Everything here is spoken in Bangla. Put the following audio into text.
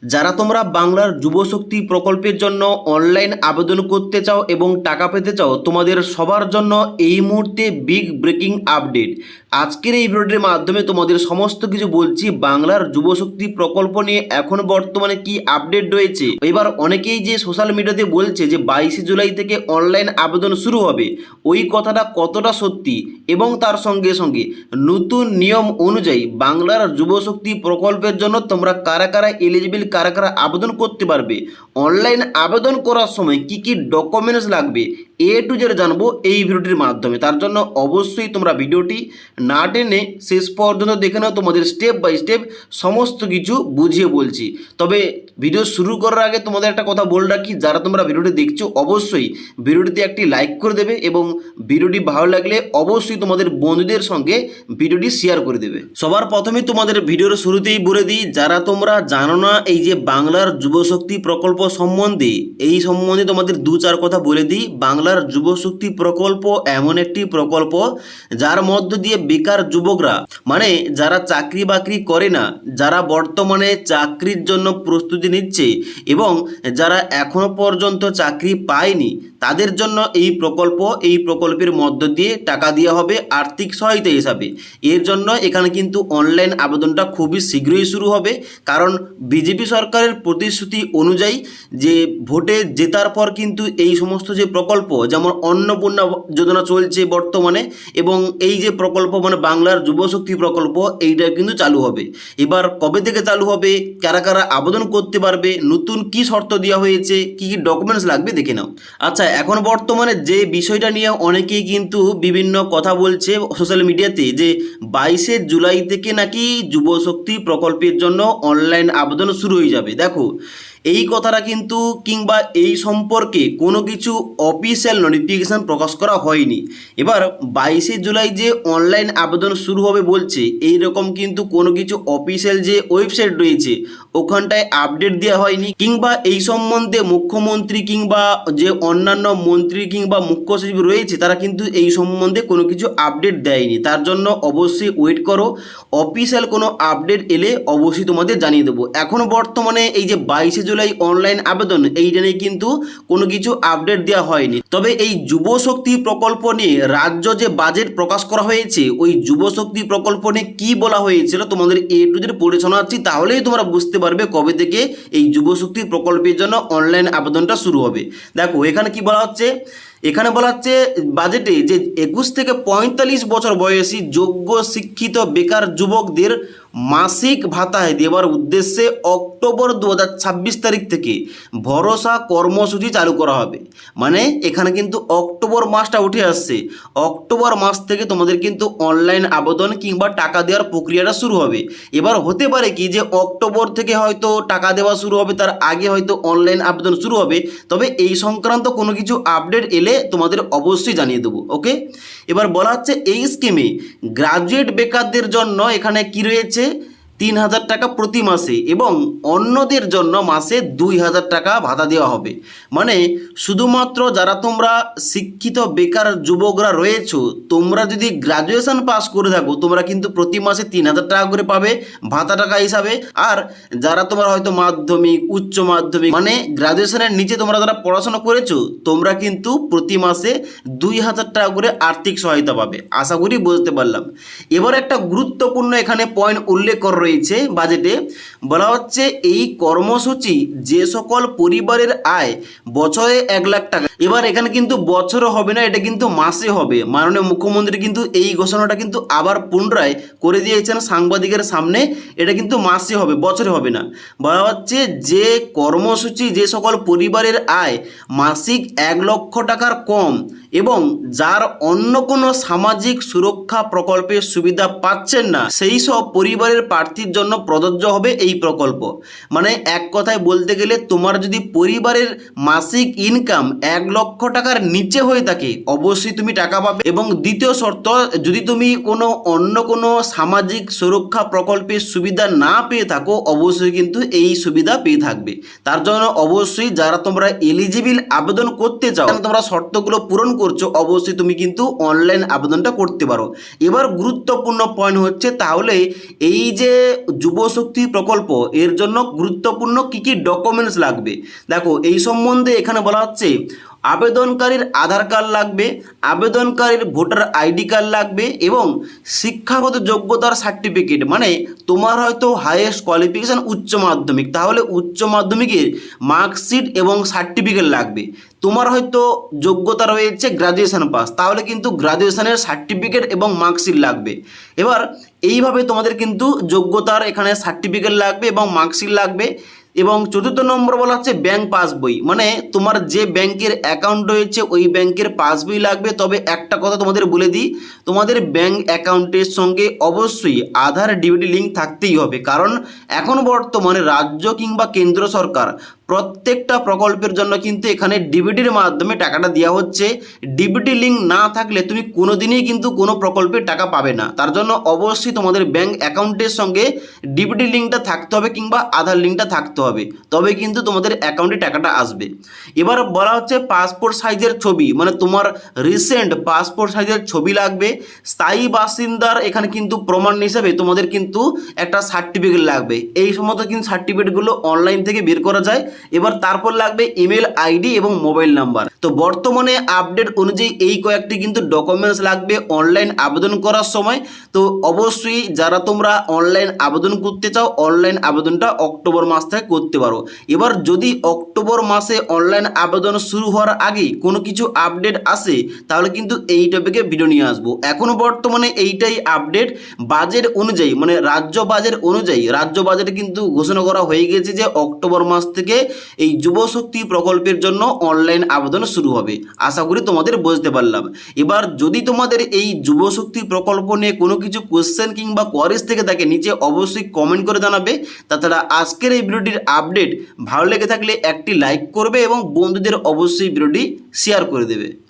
যারা তোমরা বাংলার যুবশক্তি প্রকল্পের জন্য অনলাইন আবেদন করতে চাও এবং টাকা পেতে চাও, তোমাদের সবার জন্য এই মুহূর্তে বিগ ব্রেকিং আপডেট। আজকের এই ভিডিওটির মাধ্যমে তোমাদের সমস্ত কিছু বলছি বাংলার যুবশক্তি প্রকল্প নিয়ে এখন বর্তমানে কি আপডেট রয়েছে। এবার অনেকেই যে সোশ্যাল মিডিয়াতে বলছে যে 22 জুলাই থেকে অনলাইন আবেদন শুরু হবে, ওই কথাটা কতটা সত্যি এবং তার সঙ্গে সঙ্গে নতুন নিয়ম অনুযায়ী বাংলার যুবশক্তি প্রকল্পের জন্য তোমরা কারা কারা এলিজিবল, কারা কারা আবেদন করতে পারবে, অনলাইন আবেদন করার সময় কি কি ডকুমেন্টস লাগবে, এ টু জেড জানবো এই ভিডিওটির মাধ্যমে। তার জন্য অবশ্যই তোমরা ভিডিওটি না টেনে শেষ পর্যন্ত দেখে নাও, তোমাদের স্টেপ বাই স্টেপ সমস্ত কিছু বুঝিয়ে বলছি। তবে ভিডিও শুরু করার আগে তোমাদের একটা কথা বলে রাখি, যারা তোমরা ভিডিওটি দেখছো অবশ্যই ভিডিওটিতে একটি লাইক করে দেবে এবং ভিডিওটি ভালো লাগলে অবশ্যই তোমাদের বন্ধুদের সঙ্গে ভিডিওটি শেয়ার করে দেবে। সবার প্রথমে তোমাদের ভিডিওর শুরুতেই বলে দিই, যারা তোমরা জানো না এই যে বাংলার যুবশক্তি প্রকল্প সম্বন্ধে, এই সম্বন্ধে তোমাদের দু চার কথা বলে দিই। বাংলার যুবশক্তি প্রকল্প এমন একটি প্রকল্প যার মধ্য দিয়ে বেকার যুবকরা, মানে যারা চাকরি বাকরি করে না, যারা বর্তমানে চাকরির জন্য প্রস্তুতি নিচ্ছে এবং যারা এখনো পর্যন্ত চাকরি পায়নি, তাদের জন্য এই প্রকল্পের মধ্য দিয়ে টাকা দেওয়া হবে আর্থিক সহায়তা হিসাবে। এর জন্য এখানে কিন্তু অনলাইন আবেদনটা খুবই শীঘ্রই শুরু হবে, কারণ বিজেপি সরকারের প্রতিশ্রুতি অনুযায়ী যে ভোটে জেতার পর কিন্তু এই সমস্ত যে প্রকল্প, যেমন অন্নপূর্ণা যোজনা চলছে বর্তমানে, এবং এই যে প্রকল্প মানে বাংলার যুবশক্তি প্রকল্প, এইটা কিন্তু চালু হবে। এবার কবে থেকে চালু হবে, কারা কারা আবেদন করতে পারবে, নতুন কি শর্ত দেওয়া হয়েছে, কি কি ডকুমেন্টস লাগবে দেখে নাও। আচ্ছা, এখন বর্তমানে যে বিষয়টা নিয়ে অনেকেই কিন্তু বিভিন্ন কথা বলছে সোশ্যাল মিডিয়াতে, যে 22 জুলাই থেকে নাকি যুবশক্তি প্রকল্পের জন্য অনলাইন আবেদন শুরু হয়ে যাবে। দেখো, এই কথাটা কিন্তু কিংবা এই সম্পর্কে কোনো কিছু অফিসিয়াল নোটিফিকেশান প্রকাশ করা হয়নি। এবার 22 জুলাই যে অনলাইন আবেদন শুরু হবে বলছে, এই রকম কিন্তু কোনো কিছু অফিসিয়াল যে ওয়েবসাইট রয়েছে ওখানটায় আপডেট দেওয়া হয়নি, কিংবা এই সম্বন্ধে মুখ্যমন্ত্রী কিংবা যে অন্যান্য মন্ত্রী কিংবা মুখ্য সচিব রয়েছে তারা কিন্তু এই সম্বন্ধে কোনো কিছু আপডেট দেয়নি। তার জন্য অবশ্যই ওয়েট করো, অফিসিয়াল কোনো আপডেট এলে অবশ্যই তোমাদের জানিয়ে দেবো। এখন বর্তমানে এই যে 22 জুলাই অনলাইন আবেদন, এইটা নিয়ে কিন্তু কোনো কিছু আপডেট দেওয়া হয়নি। তবে এই যুবশক্তি প্রকল্প নিয়ে রাজ্য যে বাজেট প্রকাশ করা হয়েছে, ওই যুবশক্তি প্রকল্প নিয়ে কী বলা হয়েছিল তোমাদের এ টু জেড পড়ে শোনাচ্ছি, তাহলেই তোমরা বুঝতে পারবে কবে থেকে এই যুবশক্তি প্রকল্পের জন্য অনলাইন আবেদনটা শুরু হবে। দেখো এখানে কি বলা হচ্ছে, এখানে বলা হচ্ছে বাজেটে যে 21 থেকে 45 বছর বয়সী যোগ্য শিক্ষিত বেকার যুবকদের মাসিক ভাতা দেওয়ার উদ্দেশ্যে অক্টোবর 2026 তারিখ থেকে ভরসা কর্মসূচি চালু করা হবে। মানে এখানে কিন্তু অক্টোবর মাসটা উঠে আসছে, অক্টোবর মাস থেকে তোমাদের কিন্তু অনলাইন আবেদন কিংবা টাকা দেওয়ার প্রক্রিয়াটা শুরু হবে। এবার হতে পারে কি যে অক্টোবর থেকে হয়তো টাকা দেওয়া শুরু হবে, তার আগে হয়তো অনলাইন আবেদন শুরু হবে। তবে এই সংক্রান্ত কোনো কিছু আপডেট এলে তোমাদের অবশ্যই জানিয়ে দেবো। ওকে, এবার বলা হচ্ছে এই স্কিমে গ্রাজুয়েট বেকারদের জন্য এখানে কি রয়েছে, 3000 টাকা প্রতি মাসে এবং অন্যদের জন্য মাসে 2000 টাকা ভাতা দেওয়া হবে। মানে শুধুমাত্র যারা তোমরা শিক্ষিত বেকার যুবকরা রয়েছো, তোমরা যদি গ্রাজুয়েশন পাস করে থাকো, তোমরা কিন্তু প্রতি মাসে 3000 টাকা করে পাবে ভাতা টাকা হিসাবে। আর যারা তোমরা হয়তো মাধ্যমিক, উচ্চ মাধ্যমিক মানে গ্রাজুয়েশনের নিচে তোমরা যারা পড়াশোনা করেছো, তোমরা কিন্তু প্রতি মাসে 2000 টাকা করে আর্থিক সহায়তা পাবে। আশা করি বুঝতে পারলাম। এবার একটা গুরুত্বপূর্ণ এখানে পয়েন্ট উল্লেখ করা রয়েছে বাজেটে, বলা হচ্ছে এই কর্মসূচি যে সকল পরিবারের আয় বছরে 1 লাখ টাকা। এবার এখানে কিন্তু বছরে হবে না, এটা কিন্তু মাসে হবে। মাননীয় মুখ্যমন্ত্রী কিন্তু এই ঘোষণাটা কিন্তু আবার পুনরায় করে দিয়েছেন সাংবাদিকের সামনে, এটা কিন্তু মাসে হবে, বছরে হবে না। বলা হচ্ছে যে কর্মসূচি যে সকল পরিবারের আয় মাসিক 1 লক্ষ টাকার কম এবং যার অন্য কোনো সামাজিক সুরক্ষা প্রকল্পের সুবিধা পাচ্ছেন না, সেই সব পরিবারের প্রার্থীর জন্য প্রযোজ্য হবে এই প্রকল্প। মানে এক কথায় বলতে গেলে, তোমার যদি পরিবারের মাসিক ইনকাম 1 লক্ষ টাকার নিচে হয়ে থাকে অবশ্যই তুমি টাকা পাবে। এবং দ্বিতীয় শর্ত, যদি তুমি অন্য কোনো সামাজিক সুরক্ষা প্রকল্পের সুবিধা না পেয়ে থাকো অবশ্যই কিন্তু এই সুবিধা পেয়ে থাকবে। তার জন্য অবশ্যই যারা তোমরা এলিজিবল আবেদন করতে চাও, তোমরা শর্তগুলো পূরণ করছো অবশ্যই তুমি কিন্তু অনলাইন আবেদনটা করতে পারো। এবার গুরুত্বপূর্ণ পয়েন্ট হচ্ছে তাহলে এই যে যুবশক্তি প্রকল্প এর জন্য গুরুত্বপূর্ণ কি কি ডকুমেন্টস লাগবে, দেখো এই সম্বন্ধে এখানে বলা হচ্ছে আবেদনকারীর আধার কার্ড লাগবে, আবেদনকারীর ভোটার আইডি কার্ড লাগবে এবং শিক্ষাগত যোগ্যতার সার্টিফিকেট, মানে তোমার হয়তো হাইয়েস্ট কোয়ালিফিকেশান উচ্চ মাধ্যমিক, তাহলে উচ্চ মাধ্যমিকের মার্কশিট এবং সার্টিফিকেট লাগবে। তোমার হয়তো যোগ্যতা রয়েছে গ্র্যাজুয়েশন পাস, তাহলে কিন্তু গ্র্যাজুয়েশনের সার্টিফিকেট এবং মার্কশিট লাগবে। এবার এইভাবে তোমাদের কিন্তু যোগ্যতার এখানে সার্টিফিকেট লাগবে এবং মার্কশিট লাগবে। এবং চতুর্থ নম্বর বলা হচ্ছে ব্যাংক পাসবই, মানে তোমার যে ব্যাংকের অ্যাকাউন্ট রয়েছে ওই ব্যাংকের পাসবই লাগবে। তবে একটা কথা তোমাদের বলে দিই, তোমাদের ব্যাংক অ্যাকাউন্টের সঙ্গে অবশ্যই আধার ডিবিটি লিঙ্ক থাকতেই হবে, কারণ এখন বর্তমানে রাজ্য কিংবা কেন্দ্র সরকার প্রত্যেকটা প্রকল্পের জন্য কিন্তু এখানে ডিবিটির মাধ্যমে টাকাটা দেওয়া হচ্ছে। ডিবিটি লিঙ্ক না থাকলে তুমি কোনোদিনই কিন্তু কোনো প্রকল্পের টাকা পাবে না। তার জন্য অবশ্যই তোমাদের ব্যাংক অ্যাকাউন্টের সঙ্গে ডিবিটি লিঙ্কটা থাকতে হবে কিংবা আধার লিঙ্কটা থাকতে হবে, তবে কিন্তু তোমাদের অ্যাকাউন্টে টাকাটা আসবে। এবার বলা হচ্ছে পাসপোর্ট সাইজের ছবি, মানে তোমার রিসেন্ট পাসপোর্ট সাইজের ছবি লাগবে। স্থায়ী বাসিন্দার এখানে কিন্তু প্রমাণ হিসেবে তোমাদের কিন্তু একটা সার্টিফিকেট লাগবে। এই সমস্ত কিন্তু সার্টিফিকেটগুলো অনলাইন থেকে বের করা যায়। এবার তারপর লাগবে ইমেল আইডি এবং মোবাইল নাম্বার। তো বর্তমানে আপডেট অনুযায়ী এই কয়েকটি কিন্তু ডকুমেন্টস লাগবে অনলাইন আবেদন করার সময়। তো অবশ্যই যারা তোমরা অনলাইন আবেদন করতে চাও অনলাইন আবেদনটা অক্টোবর মাস থেকে করতে পারো। এবার যদি অক্টোবর মাসে অনলাইন আবেদন শুরু হওয়ার আগে কোনো কিছু আপডেট আসে তাহলে কিন্তু এই টপিকে ভিডিও নিয়ে আসবো। এখনও বর্তমানে এইটাই আপডেট। বাজেট অনুযায়ী মানে রাজ্য বাজেট অনুযায়ী রাজ্য বাজেটে কিন্তু ঘোষণা করা হয়ে গেছে যে অক্টোবর মাস থেকে এই যুবশক্তি প্রকল্পের জন্য অনলাইন আবেদন শুরু হবে। আশা করি তোমাদের বুঝতে পারলাম। এবার যদি তোমাদের এই যুবশক্তি প্রকল্প নিয়ে কোনো কিছু কোশ্চেন কিংবা কোয়ারিজ থেকে থাকে নিচে অবশ্যই কমেন্ট করে জানাবে। তাছাড়া আজকের এই ভিডিওটির আপডেট ভালো লেগে থাকলে একটি লাইক করবে এবং বন্ধুদের অবশ্যই ভিডিওটি শেয়ার করে দেবে।